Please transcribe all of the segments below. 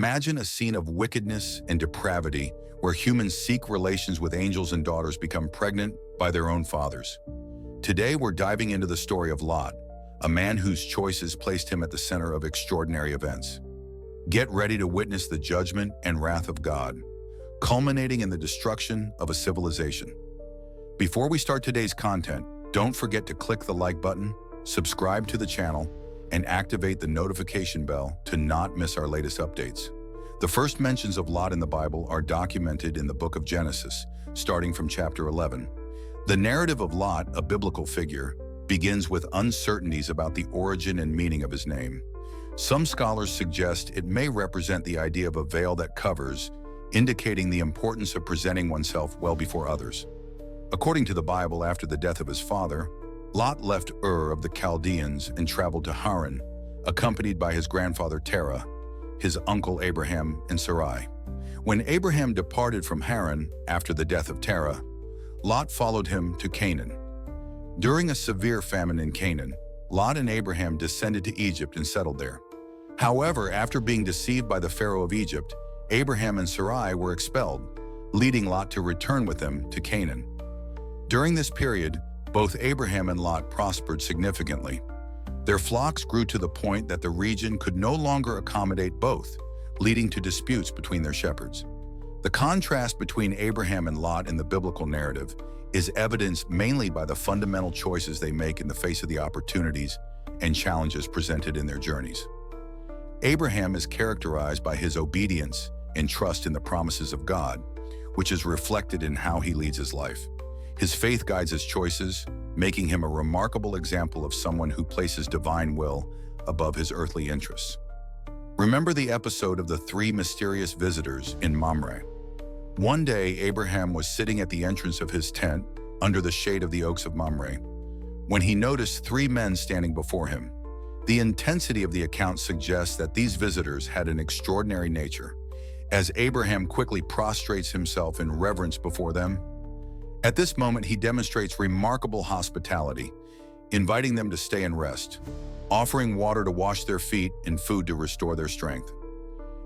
Imagine a scene of wickedness and depravity where humans seek relations with angels and daughters become pregnant by their own fathers. Today, we're diving into the story of Lot, a man whose choices placed him at the center of extraordinary events. Get ready to witness the judgment and wrath of God, culminating in the destruction of a civilization. Before we start today's content, don't forget to click the like button, subscribe to the channel, and activate the notification bell to not miss our latest updates. The first mentions of Lot in the Bible are documented in the book of Genesis, starting from chapter 11. The narrative of Lot, a biblical figure, begins with uncertainties about the origin and meaning of his name. Some scholars suggest it may represent the idea of a veil that covers, indicating the importance of presenting oneself well before others. According to the Bible, after the death of his father, Lot left Ur of the Chaldeans and traveled to Haran, accompanied by his grandfather Terah, his uncle Abraham, and Sarai. When Abraham departed from Haran after the death of Terah, Lot followed him to Canaan. During a severe famine in Canaan, Lot and Abraham descended to Egypt and settled there. However, after being deceived by the Pharaoh of Egypt, Abraham and Sarai were expelled, leading Lot to return with them to Canaan. During this period, both Abraham and Lot prospered significantly. Their flocks grew to the point that the region could no longer accommodate both, leading to disputes between their shepherds. The contrast between Abraham and Lot in the biblical narrative is evidenced mainly by the fundamental choices they make in the face of the opportunities and challenges presented in their journeys. Abraham is characterized by his obedience and trust in the promises of God, which is reflected in how he leads his life. His faith guides his choices, making him a remarkable example of someone who places divine will above his earthly interests. Remember the episode of the three mysterious visitors in Mamre? One day, Abraham was sitting at the entrance of his tent under the shade of the oaks of Mamre when he noticed three men standing before him. The intensity of the account suggests that these visitors had an extraordinary nature, as Abraham quickly prostrates himself in reverence before them. At this moment, he demonstrates remarkable hospitality, inviting them to stay and rest, offering water to wash their feet and food to restore their strength.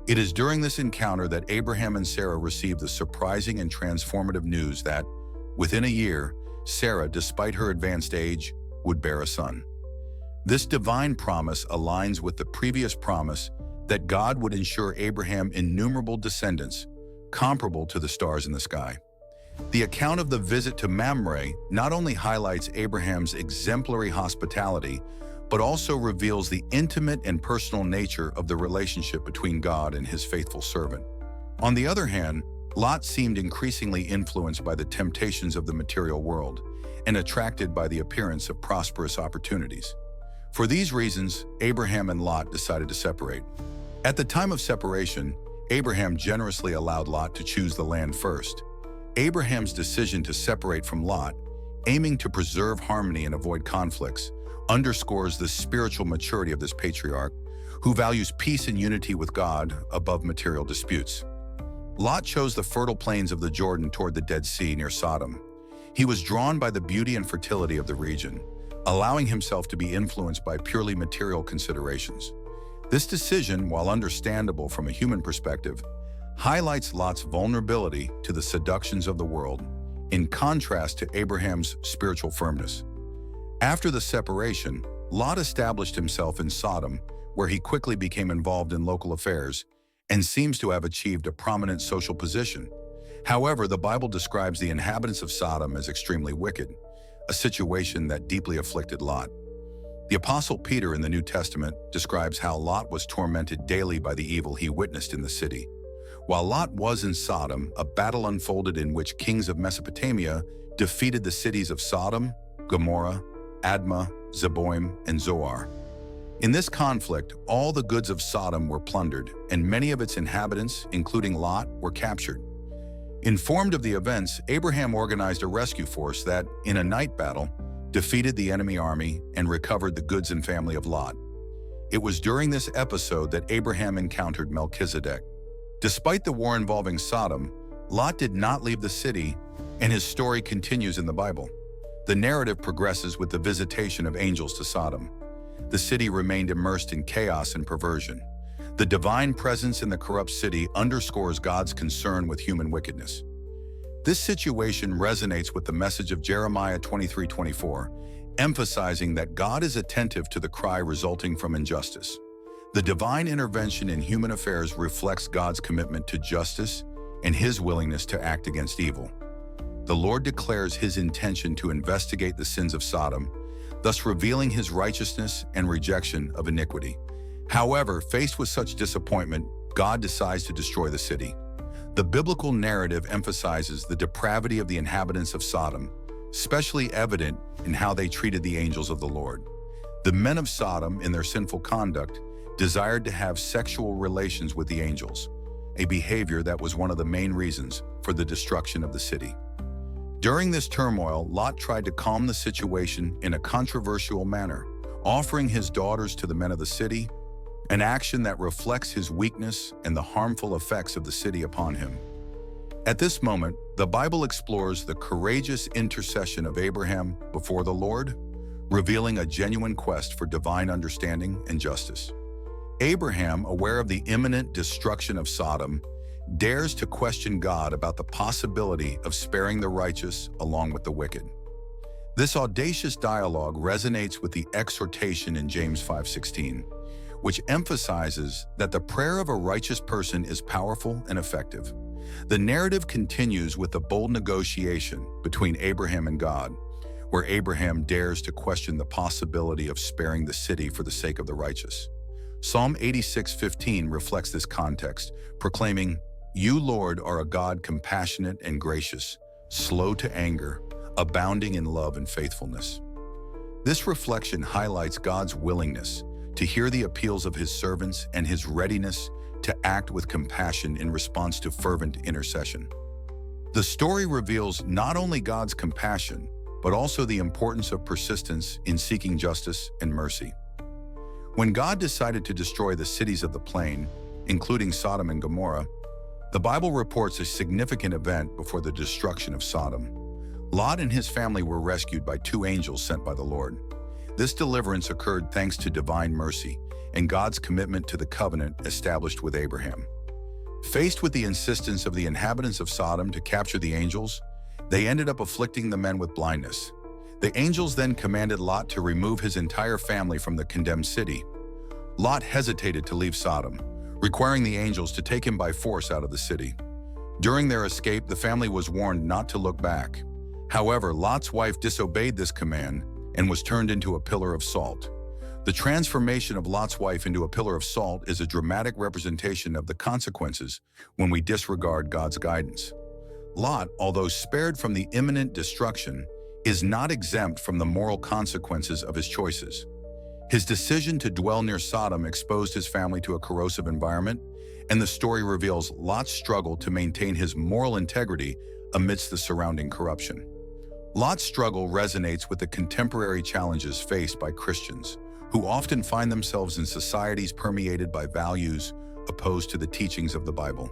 It is during this encounter that Abraham and Sarah received the surprising and transformative news that, within a year, Sarah, despite her advanced age, would bear a son. This divine promise aligns with the previous promise that God would ensure Abraham innumerable descendants, comparable to the stars in the sky. The account of the visit to Mamre not only highlights Abraham's exemplary hospitality, but also reveals the intimate and personal nature of the relationship between God and his faithful servant. On the other hand, Lot seemed increasingly influenced by the temptations of the material world and attracted by the appearance of prosperous opportunities. For these reasons, Abraham and Lot decided to separate. At the time of separation, Abraham generously allowed Lot to choose the land first. Abraham's decision to separate from Lot, aiming to preserve harmony and avoid conflicts, underscores the spiritual maturity of this patriarch, who values peace and unity with God above material disputes. Lot chose the fertile plains of the Jordan toward the Dead Sea near Sodom. He was drawn by the beauty and fertility of the region, allowing himself to be influenced by purely material considerations. This decision, while understandable from a human perspective, highlights Lot's vulnerability to the seductions of the world, in contrast to Abraham's spiritual firmness. After the separation, Lot established himself in Sodom, where he quickly became involved in local affairs and seems to have achieved a prominent social position. However, the Bible describes the inhabitants of Sodom as extremely wicked, a situation that deeply afflicted Lot. The Apostle Peter in the New Testament describes how Lot was tormented daily by the evil he witnessed in the city. While Lot was in Sodom, a battle unfolded in which kings of Mesopotamia defeated the cities of Sodom, Gomorrah, Admah, Zeboim, and Zoar. In this conflict, all the goods of Sodom were plundered, and many of its inhabitants, including Lot, were captured. Informed of the events, Abraham organized a rescue force that, in a night battle, defeated the enemy army and recovered the goods and family of Lot. It was during this episode that Abraham encountered Melchizedek. Despite the war involving Sodom, Lot did not leave the city, and his story continues in the Bible. The narrative progresses with the visitation of angels to Sodom. The city remained immersed in chaos and perversion. The divine presence in the corrupt city underscores God's concern with human wickedness. This situation resonates with the message of Jeremiah 23:24, emphasizing that God is attentive to the cry resulting from injustice. The divine intervention in human affairs reflects God's commitment to justice and his willingness to act against evil. The Lord declares his intention to investigate the sins of Sodom, thus revealing his righteousness and rejection of iniquity. However, faced with such disappointment, God decides to destroy the city. The biblical narrative emphasizes the depravity of the inhabitants of Sodom, especially evident in how they treated the angels of the Lord. The men of Sodom, in their sinful conduct, desired to have sexual relations with the angels, a behavior that was one of the main reasons for the destruction of the city. During this turmoil, Lot tried to calm the situation in a controversial manner, offering his daughters to the men of the city, an action that reflects his weakness and the harmful effects of the city upon him. At this moment, the Bible explores the courageous intercession of Abraham before the Lord, revealing a genuine quest for divine understanding and justice. Abraham, aware of the imminent destruction of Sodom, dares to question God about the possibility of sparing the righteous along with the wicked. This audacious dialogue resonates with the exhortation in James 5:16, which emphasizes that the prayer of a righteous person is powerful and effective. The narrative continues with a bold negotiation between Abraham and God, where Abraham dares to question the possibility of sparing the city for the sake of the righteous. Psalm 86:15 reflects this context, proclaiming, "You, Lord, are a God compassionate and gracious, slow to anger, abounding in love and faithfulness." This reflection highlights God's willingness to hear the appeals of his servants and his readiness to act with compassion in response to fervent intercession. The story reveals not only God's compassion, but also the importance of persistence in seeking justice and mercy. When God decided to destroy the cities of the plain, including Sodom and Gomorrah, the Bible reports a significant event before the destruction of Sodom. Lot and his family were rescued by two angels sent by the Lord. This deliverance occurred thanks to divine mercy and God's commitment to the covenant established with Abraham. Faced with the insistence of the inhabitants of Sodom to capture the angels, they ended up afflicting the men with blindness. The angels then commanded Lot to remove his entire family from the condemned city. Lot hesitated to leave Sodom, requiring the angels to take him by force out of the city. During their escape, the family was warned not to look back. However, Lot's wife disobeyed this command and was turned into a pillar of salt. The transformation of Lot's wife into a pillar of salt is a dramatic representation of the consequences when we disregard God's guidance. Lot, although spared from the imminent destruction, is not exempt from the moral consequences of his choices. His decision to dwell near Sodom exposed his family to a corrosive environment, and the story reveals Lot's struggle to maintain his moral integrity amidst the surrounding corruption. Lot's struggle resonates with the contemporary challenges faced by Christians, who often find themselves in societies permeated by values opposed to the teachings of the Bible.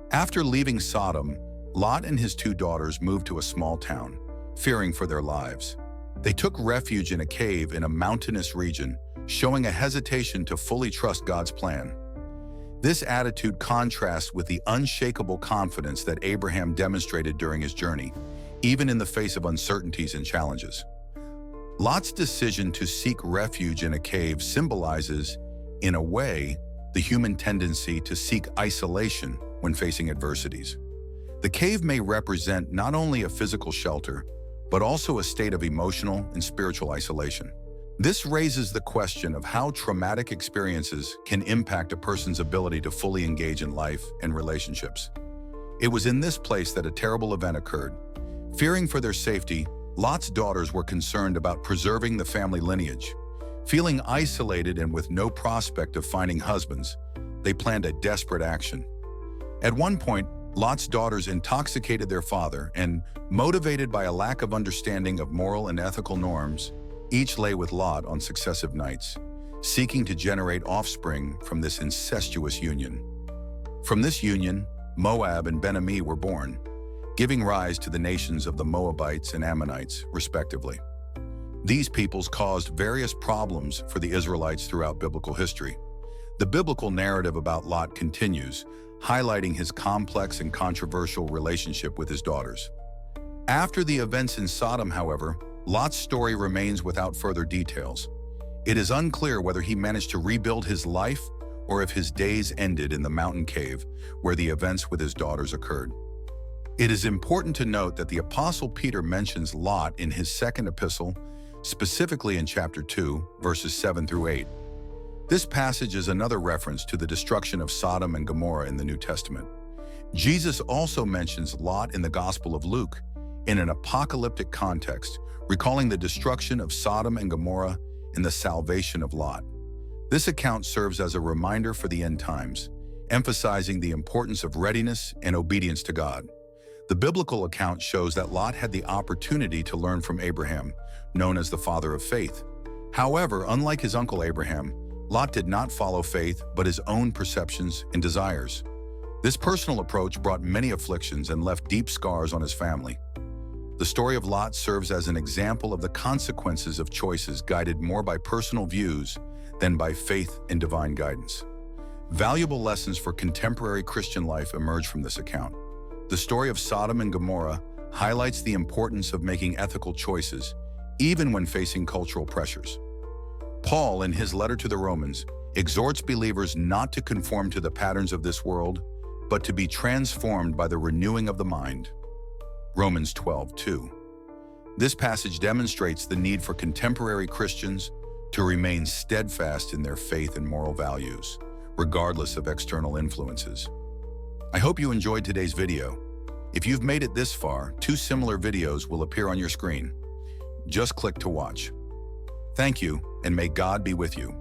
After leaving Sodom, Lot and his two daughters moved to a small town, fearing for their lives. They took refuge in a cave in a mountainous region, showing a hesitation to fully trust God's plan. This attitude contrasts with the unshakable confidence that Abraham demonstrated during his journey, even in the face of uncertainties and challenges. Lot's decision to seek refuge in a cave symbolizes, in a way, the human tendency to seek isolation when facing adversities. The cave may represent not only a physical shelter, but also a state of emotional and spiritual isolation. This raises the question of how traumatic experiences can impact a person's ability to fully engage in life and relationships. It was in this place that a terrible event occurred. Fearing for their safety, Lot's daughters were concerned about preserving the family lineage. Feeling isolated and with no prospect of finding husbands, they planned a desperate action. At one point, Lot's daughters intoxicated their father and, motivated by a lack of understanding of moral and ethical norms, each lay with Lot on successive nights, seeking to generate offspring from this incestuous union. From this union, Moab and Ben-Ammi were born, giving rise to the nations of the Moabites and Ammonites, respectively. These peoples caused various problems for the Israelites throughout biblical history. The biblical narrative about Lot continues, highlighting his complex and controversial relationship with his daughters. After the events in Sodom, however, Lot's story remains without further details. It is unclear whether he managed to rebuild his life or if his days ended in the mountain cave where the events with his daughters occurred. It is important to note that the Apostle Peter mentions Lot in his second epistle, specifically in chapter 2, verses 7 through 8. This passage is another reference to the destruction of Sodom and Gomorrah in the New Testament. Jesus also mentions Lot in the Gospel of Luke in an apocalyptic context, recalling the destruction of Sodom and Gomorrah and the salvation of Lot. This account serves as a reminder for the end times, emphasizing the importance of readiness and obedience to God. The biblical account shows that Lot had the opportunity to learn from Abraham, known as the father of faith. However, unlike his uncle Abraham, Lot did not follow faith but his own perceptions and desires. This personal approach brought many afflictions and left deep scars on his family. The story of Lot serves as an example of the consequences of choices guided more by personal views than by faith and divine guidance. Valuable lessons for contemporary Christian life emerge from this account. The story of Sodom and Gomorrah highlights the importance of making ethical choices, even when facing cultural pressures. Paul, in his letter to the Romans, exhorts believers not to conform to the patterns of this world, but to be transformed by the renewing of the mind. Romans 12:2. This passage demonstrates the need for contemporary Christians to remain steadfast in their faith and moral values, regardless of external influences. I hope you enjoyed today's video. If you've made it this far, 2 similar videos will appear on your screen. Just click to watch. Thank you, and may God be with you.